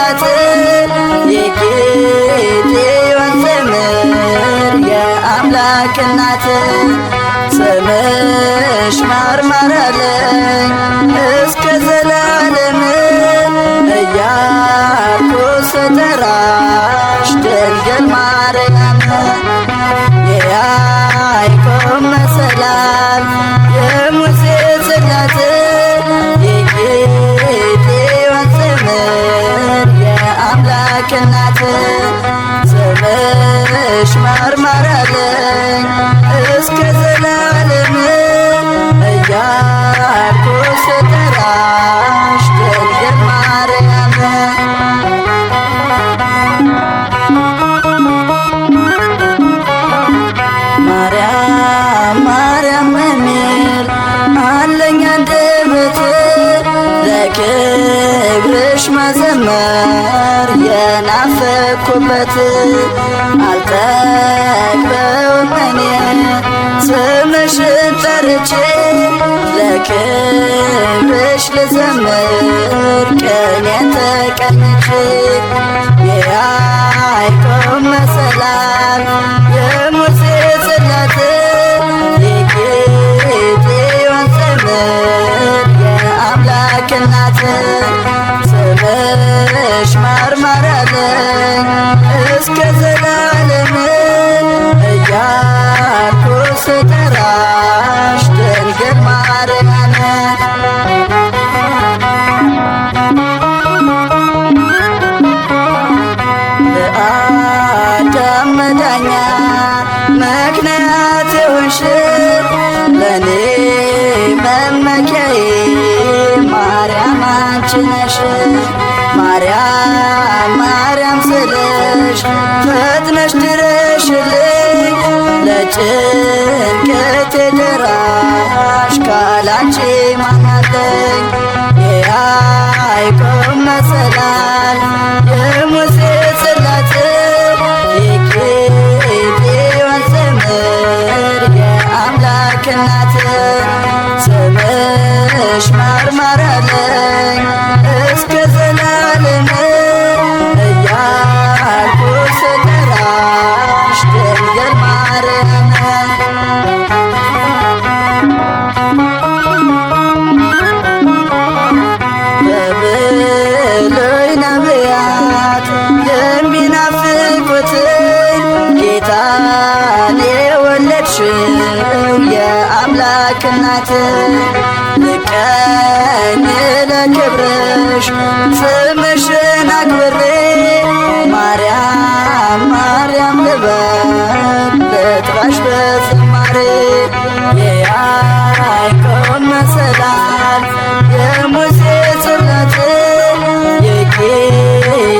ጽላት የጌዴዎን ዘምር የአምላክ እናት ስምሽ ማርማር አለኝ እስከ ዘላለም እያልኩ ስጠራሽ ድንግል ማርያም የያዕቆብ መሰላል የሙሴ ጽላት የጌዴዎን ዘምር የአምላክ እናት ስምሽ ማርማር አለኝ እስከ ዘላለም እያልኩ ስጠራሽ ድንግል ማርያም ማርያም ማርያም የሚል አለኝ አንደበት ለክብርሽ መዘመር የናፈኩበት አልጠግበውም እኔ ስምሽን ጠርቼ ለክብርሽ ልዘምር ቀኔን ተቀኝቼ የያዕቆብ መሰላል የሙሴ ጽላት የጌዴዎን ዘምር የአምላክ እናት ስምሽ ማርማር አለኝ እስከ ዘላለም እያልኩ ስጠራሽ ድንግል ማርያም ለአዳም መዳኛ ምክንያት የሆንሽ ለኔ መመኪያዬ ማርያም አንቺ ነሽ ማርያም ማርያም ስልሽ ፈጥነሽ ድረሽልኝ ለጭንቀቴ ደራሽ ካላንቺ ማን አለኝ የያዕቆብ መሰላል የሙሴ ጽላት የጌዴዎን ዘምር የአምላክ እናት ስምሽ ማርማር አለኝ እስከ ዘላለም እያልኩ ስጠራሽ ድንግል ማርያም በብሉይ ነቢያት የሚናፍቁትን ጌታን የወለድሽው የአምላክ እናት ልቀኝ ለክብርሽ ስምሽን አክብሬ ማርያም ማርያም ልበል ልጥራሽ በዝማሬ የያዕቆብ መሰላል የሙሴ ጽላት የጌዴዎን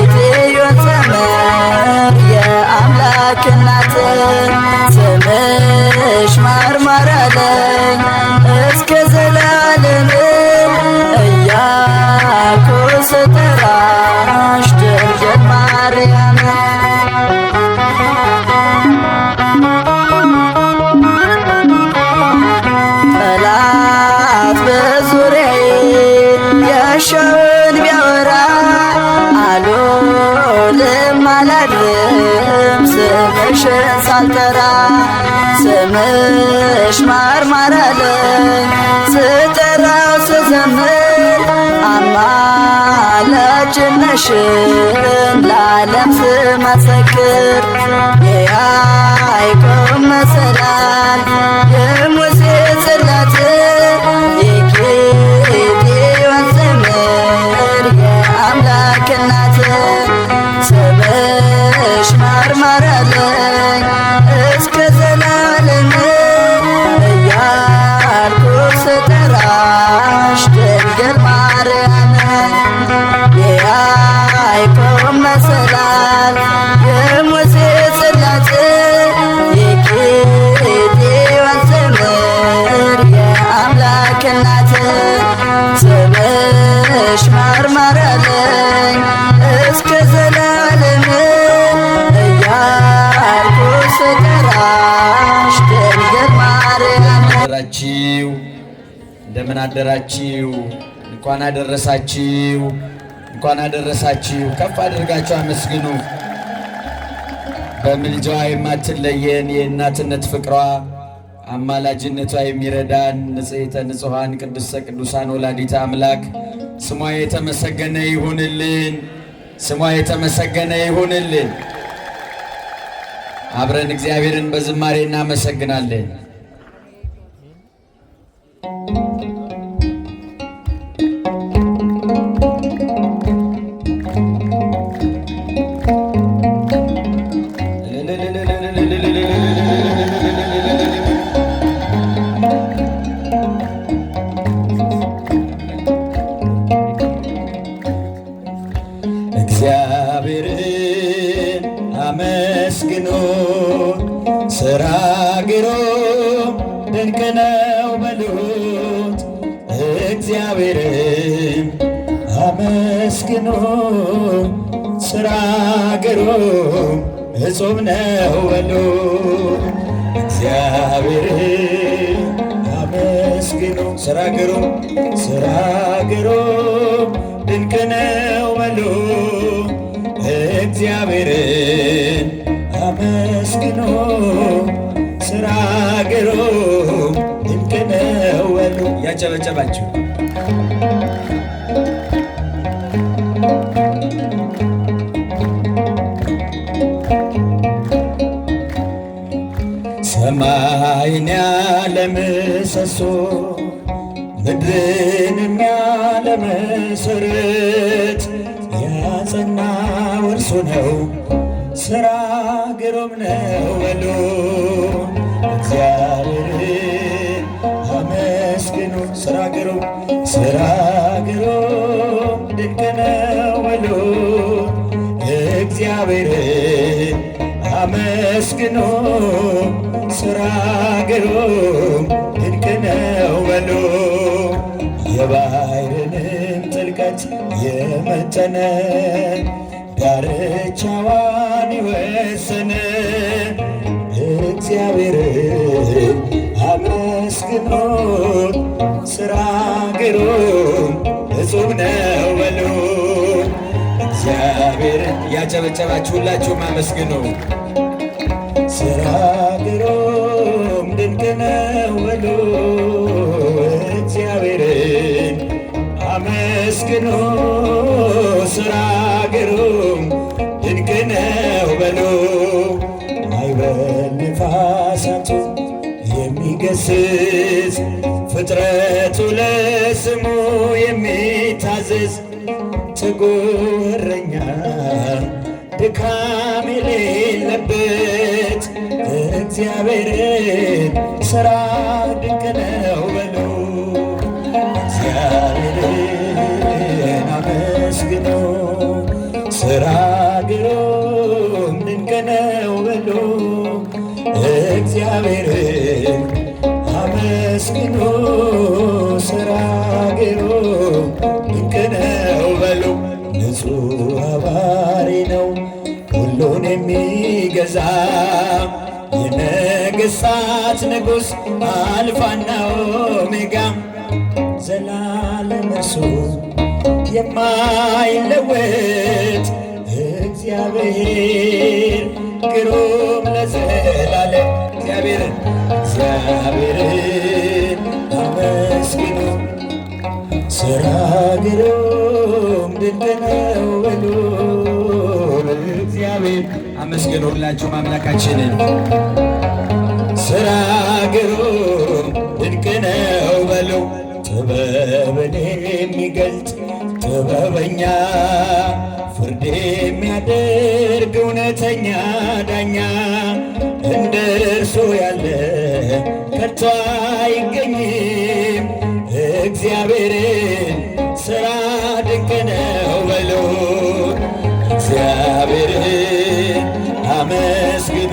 ዘምር የአምላክ እናት ስምሽ ማርማር አለኝ እስከ ዘላለም እያልኩ ስጠራሽ ድንግል ማርያም ጠላት በዙሪያዬ ያሻውን ቢያወራ አልውልም አላድርም ስምሽን ሳልጠራ ስምሽ ማርማር አለኝ ስጠራው ስዘምር አማላጅነሽን ለዓለም ስመሰክር የያዕቆብ መሰላል የሙሴ ጽላት የጌዴዎን ዘምር የአምላክ እናት ስምሽ ማርማር አለኝ እስከ ዘላለም እያልኩ ስጠራሽ ድንግል ማርያም የያዕቆብ መሰላል የሙሴ ጽላት የጌዴዎን ዘምር የአምላክ እናት ስምሽ ማርማር አለኝ እስከ ዘላለም እያልኩ ስጠራሽ ድንግል ማርያም እንደምን አደራችሁ? እንኳን አደረሳችሁ። እንኳን አደረሳችሁ። ከፍ አድርጋችሁ አመስግኑ። በምልጃዋ የማትለየን የእናትነት ፍቅሯ አማላጅነቷ የሚረዳን ንጽሕተ ንጹሐን ቅድስተ ቅዱሳን ወላዲተ አምላክ ስሟ የተመሰገነ ይሁንልን። ስሟ የተመሰገነ ይሁንልን። አብረን እግዚአብሔርን በዝማሬ እናመሰግናለን። እግዚአብሔርን አመስግኑ፣ ሥራ ግሩም ድንቅ ነው በሉት። እግዚአብሔርን አመስግኑ፣ ሥራ ግሩም እጹብ ነው በሉት። እግዚአብሔርን አመስግኑ፣ ሥራ ግሩም ድንቅ ነው በሉ። እግዚአብሔርን አመስግኑ፣ ሥራ ግሩም ድንቅ ነው በሉ። ያጨበጨባችሁ ሰማይን ያለ ምሰሶ ምድርንም ያለ መሠረት ያጸናው እርሱ ነው፣ ሥራ ግሩም ነው በሉ። እግዚአብሔርን አመስግኑ፣ ሥራ ግሩም ድንቅ ነው በሉ። እግዚአብሔርን አመስግኑ፣ ሥራ ግሩም ድንቅ ነው በሉ። የባሕርንም ጥልቀት የመጠነ ዳርቻዋን የወሰነ እግዚአብሔርን አመስግኑ፣ ሥራ ግሩም እጹብ ነው በሉ። እግዚአብሔርን ያጨበጨባችሁ ሁላችሁም አመስግኑ። ሥራ ግሩም ድንቅ ነው በሉ። እግዚአብሔርን አመስግኑ፣ ሥራ ግሩም ድንቅ ነው በሉ። ማዕበል ነፋሳቱ የሚገሥጽ ፍጥረቱ ለስሙ የሚታዘዝ ትጉህ እረኛ ድካም የሌለበት እግዚአብሔርን ሥራ ድንቅ ነው በሉ። እግዚአብሔርን አመስግኑ፣ ሥራ ግሩም ድንቅ ነው በሉ። እግዚአብሔርን አመስግኑ፣ ሥራ ግሩም ድንቅ ነው በሉ። ንጹሕ አባሪ ነው ሁሉን የሚገዛ የነገሥታት ንጉሥ አልፋና ኦሜጋ ዘላለም እርሱ የማይለወጥ እግዚአብሔር ግሩም ለዘላለም። እግዚአብሔርን አመስግኑ፣ ሥራ ግሩም ድንቅ ነው በሉ። እግዚአብሔር አመስግኑ ሁላችሁም አምላካችንን። ሥራ ግሩም ድንቅ ነው በሉ። ጥበብን የሚገልጥ ጥበበኛ ፍርድ የሚያደርግ እውነተኛ ዳኛ እንደ እርሱ ያለ ከቶ አይገኝም። እግዚአብሔርን ሥራ ድንቅ ነው በሉ። እግዚአብሔርን አመስግኑ፣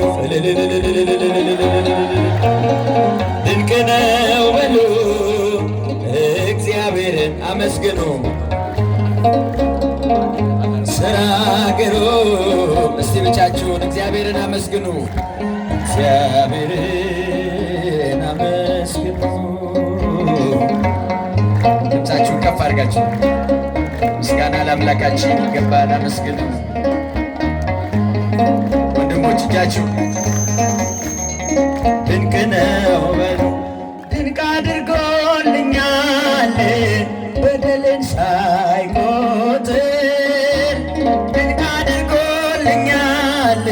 ድንቅ ነው በሉ። እግዚአብሔርን አመስግኑ፣ ሥራ ግሩም። እስቲ ብቻችሁን እግዚአብሔርን አመስግኑ፣ እግዚአብሔርን አመስግኑ። ድምፃችሁን ከፍ አድርጋችሁ ምስጋና ለአምላካችን ይገባል። አመስግኑ ወንድሞች እጃችሁ። ድንቅ ነው በሉ ድንቅ አድርጎልኛል በደልን ሳይቆጥር ድንቅ አድርጎልኛል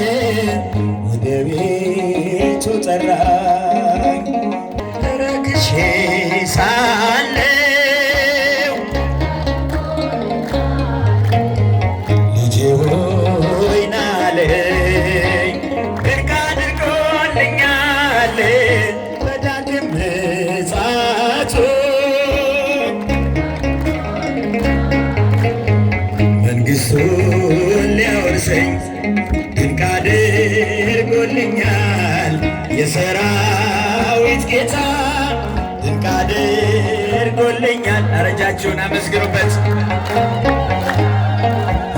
ወደ ቤቱ ጠራኝ ረክሼ ሳለው ልጄ ሆይ ናለኝ ድንቅ አድርጎልኛል በዳግም ምጽአቱ መንግሥቱን ሊያወርሰኝ ድንቅ አድርጎልኛል የሰራዊት ጌታ ድንቅ አድርጎልኛል። አረጃችሁን አመስግኑበት።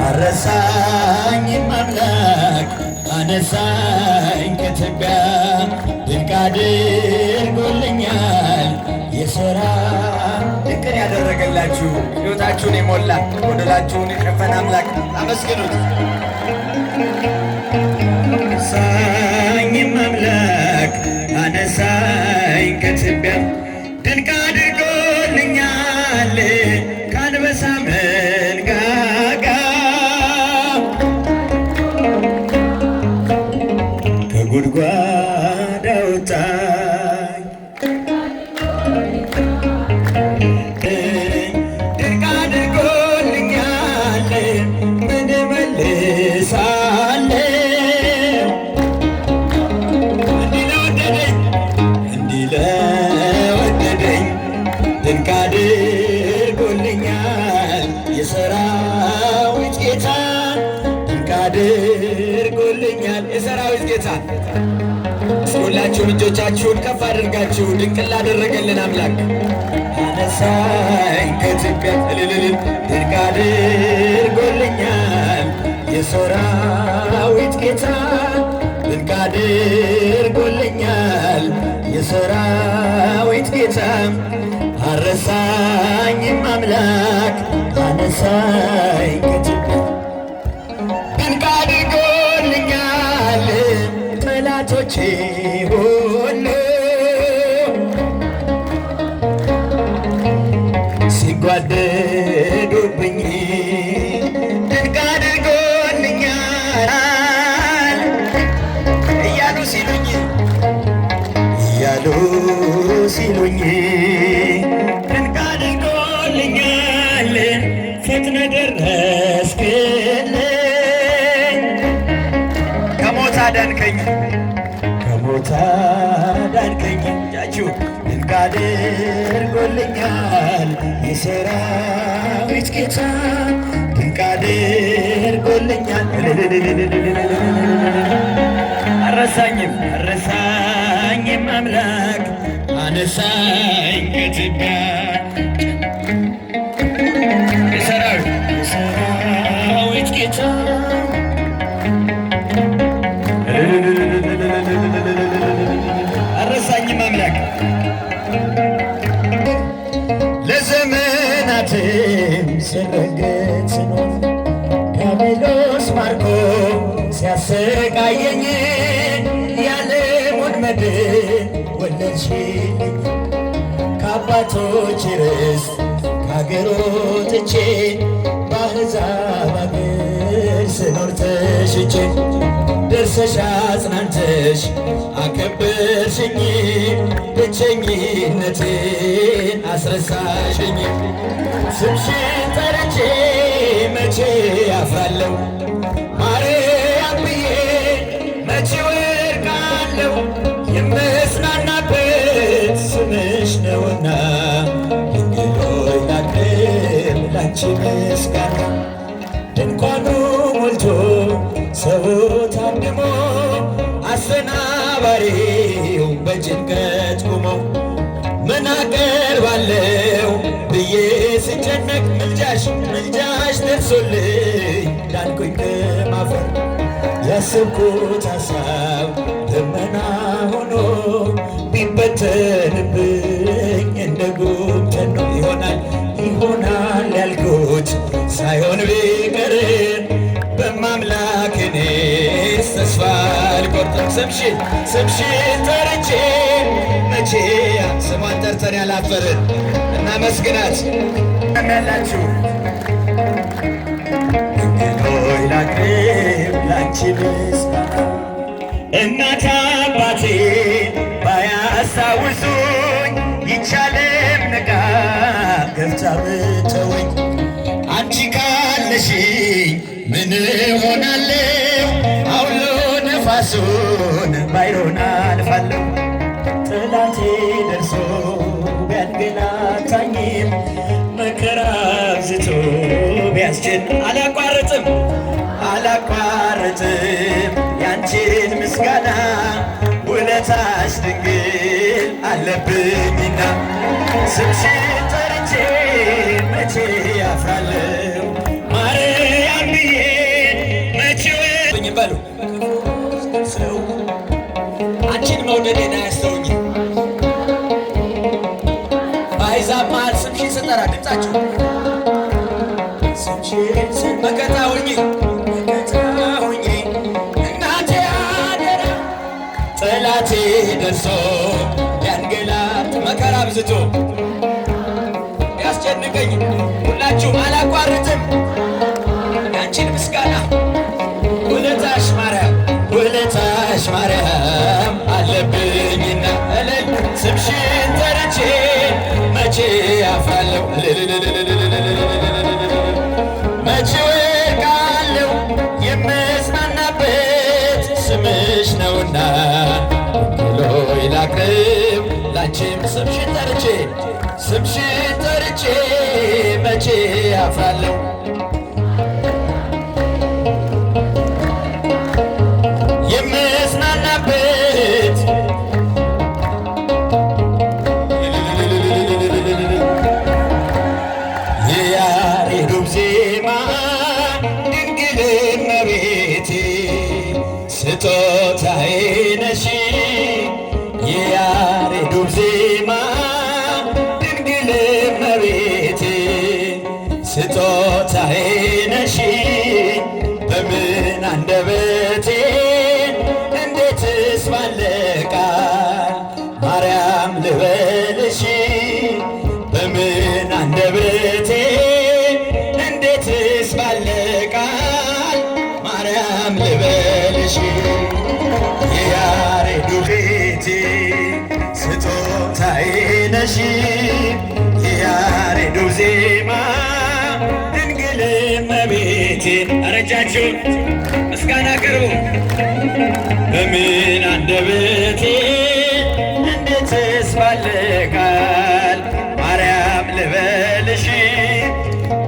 አረሳኝም አምላክ አነሳኝ ከትቢያ ድንቅ አድርጎልኛል የሰራ ድንቅን ያደረገላችሁ ሕይወታችሁን የሞላ ጎደላችሁን የሸፈነ አምላክ አመስግኑት። አነሳኝም አምላክ አነሳኝ ከትቢያ ድንቅ አድርጎልኛል ከአንበሳ መንጋጋ ከጉድጓድ አወጣኝ ድንቅ አድርጎልኛል ምን እመልሳለሁ እንዲህ ለወደደኝ ድንቅ አድርጎልኛል የሰራዊት ጌታ ድንቅ አድርጎልኛል የሰራዊት ጌታ። ሁላችሁም እጆቻችሁን ከፍ አድርጋችሁ ድንቅ ላደረገልን አምላክ አነሳኝ ከትቢያ እልልል ድንቅ አድርጎልኛል የሰራዊት ጌታ ድንቅ አድርጎልኛል የሰራዊት ጌታ አረሳኝም አምላክ አነሳኝ ከትቢያ ድንቅ አድርጎልኛል ጠላቶቼ ሁሉ ሲጓደዱብኝ ድንቅ አድርጎልኛል እያሉ ሲሉኝ ድንቅ አድርጎልኛል ፈጥነ ደረስክልኝ ከሞት አዳንከኝ ከሞት አዳንከኝ እጃችሁ ድንቅ አድርጎልኛል የሰራዊት ጌታ ድንቅ አድርጎልኛል አረሳኝም አምላክ አነሳኝ ከትቢያ የሰራዊት ጌታ አረሳኝም አምላክ ለዘመናትም ስረገጥ ስኖር ዲያብሎስ ማርኮ ሲያሰቃየኝ ያለሙን መድን ወለድሽልኝ ከአባቶች ርስት ከአገር ወጥቼ በአሕዛብ አገር ስኖር ተሽጬ ደርሰሽ አጽናንተሽ አከበርሽኝ ብቸኝነቴን አስረሳሽኝ ስምሽን ጠርቼ መቼ አፍራለሁ ማርያም ብዬ መቼ ወድቃለሁ የምጽናናበት ስምሽ ነውና ድንግል ሆይ ላቅርብ ላንቺ ምስጋና ድንኳኑ ሞልቶ ሰው ታድሞ አሰናባሪው በጭንቀት ቆሞ ምን አቀርባለሁ ብዬ ስጨነቅ ምልጃሽ ደርሶልኝ ዳንኩኝ ከማፈር ያሰብኩት ሐሳብ ደመና ሆኖ ቢበተንብኝ እንደ ጉም ተኖ ይሆናል ያልኩት ቢቀር በማምላክ እኔስ ተስፋ አልቆርጥም። ስምሽን ጠርቼ መቼ ስሟን ጠርተን ያላፈርን እናመስግናት ያላችሁ እንግዶይ ላቅርብ ላንቺ ምስጋና እናት አባቴ ባያስታውሱኝ ይቻለም ንቃ ገብታ ብተወኝ አንቺ ካለሽኝ ምን ሆናለሁ አውሎ ነፋሱን ባይሮን አልፋለሁ ጠላቴ ደርሶ ቢያንገላታኝም መከራ አብዝቶ ቢያስጭን አላቋርጥም ያንቺን ምስጋና ውለታሽ ድንግል አለብኝና ስምሽን ጠርቼ መቼ አፍራለሁ ማርያም ብዬ መቼ በሉ ሰው አንቺን መውደዴን አያስተውኝም። በአሕዛብ መሃል ስምሽን ስጠራ ድምፃችሁ ስምሽን መከታ ሆኜ እናቴ አደራ ጠላቴ ደርሶ ያንገላት መከራ አብዝቶ ያስጨንቀኝ ሁላችሁም አላቋርጥም ያንቺን ምስጋና ውለታሽ ማርያም አለብኝና እልል ስምሽን ጠርቼ መቼ አፍራለሁ መቼ ወድቃለሁ የምጽናናበት ስምሽ ነውና ሎይ ላቅርብ ላንቺም ስምሽን ጠርቼ መቼ አፍራለሁ የምጽናናበት የያሬዱም ዜማ ድንግል እመቤቴ ስጦታዬ ነሽ የያሬዱም ዜማ ድንግል እመቤቴ ስጦታዬ ነሽ በምን አንደበቴ እንዴትስ ባለ ቃል ማርያም ልበልሽ በምን አንደበቴ እንዴትስ ባለ ቃል ማርያም ልበልሽ የያሬዱ ቤቴ ስጦታዬ ነሽ የያሬዱ ዜማ ድንግል እመቤቴ አረጃችሁን ምስጋና ቅርቡ በምን አንደበቴ እንዴትስ ባለ ቃል ማርያም ልበልሽ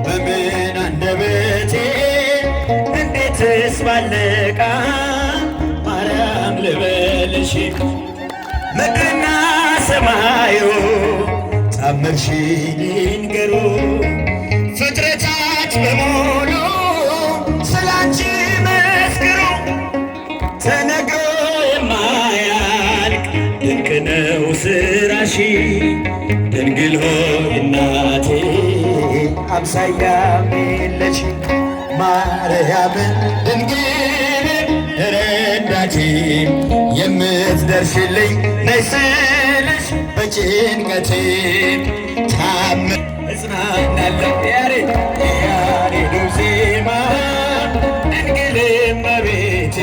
በምን አንደበቴ እንዴትስ ባለ ቃል ማርያም ልበልሽ ምድርና ሰማዩ ታምርሽን ይንገሩ ፍጥረታት በሙሉ ስላንቺ መስክሩ ተነግሮ የማያልቅ ድንቅ ነው ስራሽ ድንግል ሆይ እናቴ አምሳያም የለሽ ማርያምን ድንግል ረዳቴ የምትደርሽልኝ ነይ ስልሽ በጭንቀቴ ታምር እጽናናለሁ የያሬዱ ዜማ ድንግል እመቤቴ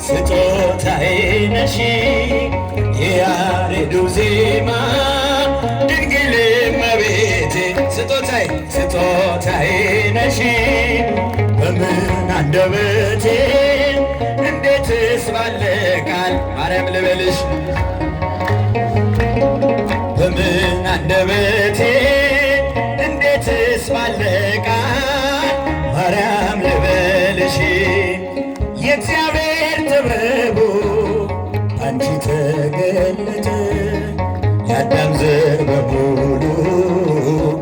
ስጦታዬ ነሽ የያሬዱ ዜማ ድንግል እመቤቴ ስጦታዬ ነሽ በምን አንደበቴ እንዴትስ ባለ ቃል ማርያም ልበልሽ በምን አንደበቴ እንዴትስ ባለ ቃል ማርያም ልበልሽ የእግዚአብሔር ጥበቡ አንቺ ተገለጠ የአዳም ዘር በሙሉ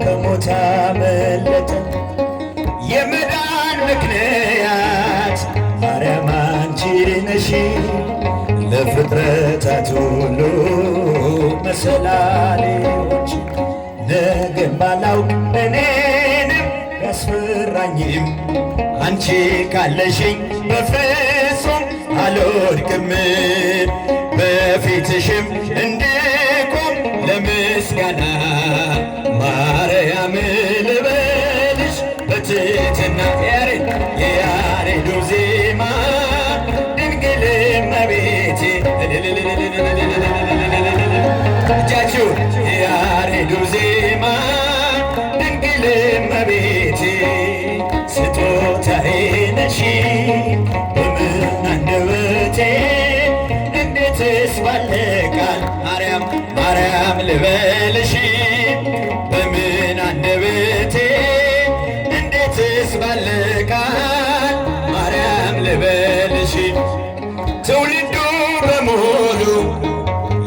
ከሞት አመለጠ የመዳን ምክንያት ማርያም አንቺ ነሽ ለፍጥረታት ሁሉ መሰላሌዎች ነገም ባላውቅ እኔንም አያስፈራኝም አንቺ ካለሽኝ በፍጹም አልወድቅም በፊትሽም እንድቆም ለምስጋና ማርያም ልበልሽ በትሕትና የያሬዱ ዜማ ድንግል እመቤቴ እጃችሁ የያሬዱ ዜማ ድንግል እመቤቴ ስጦታዬ ነሽ በምን አንደበቴ እንዴትስ ባለ ቃል ማርያም ማርያም ልበልሽ በምን አንደበቴ እንዴትስ ባለ ቃል ማርያም ልበልሽ ትውልዱ በሙሉ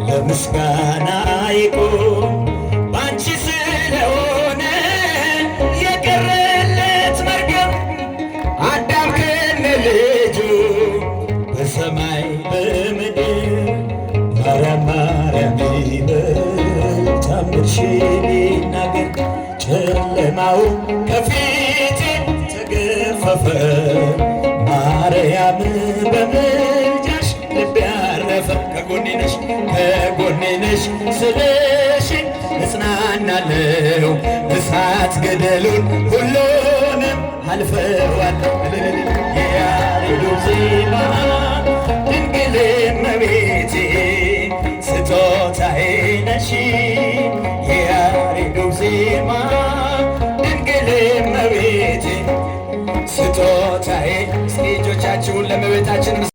ለምስጋና ይቁም ባንቺ ስለሆነ የቀረለት መርገም አዳም ከነ ልጁ በሰማይ በምድር ማርያም ማርያም ይበል ታምርሽን ይናገር ጨለማው ከፊቴ ተገፈፈ ማርያም በምልጃሽ ልቤ ያረፈ ከጎኔ ነሽ ስለሽ እጽናናለሁ እሳት ገደሉን ሁሉንም አልፈዋለሁ የያሬዱ ዜማ ድንግል እመቤቴ ስጦታዬ ነሽ የያሬዱ ዜማ ድንግል እመቤቴ ስጦታዬ እስኪ እጆቻችሁን ለእመቤታችን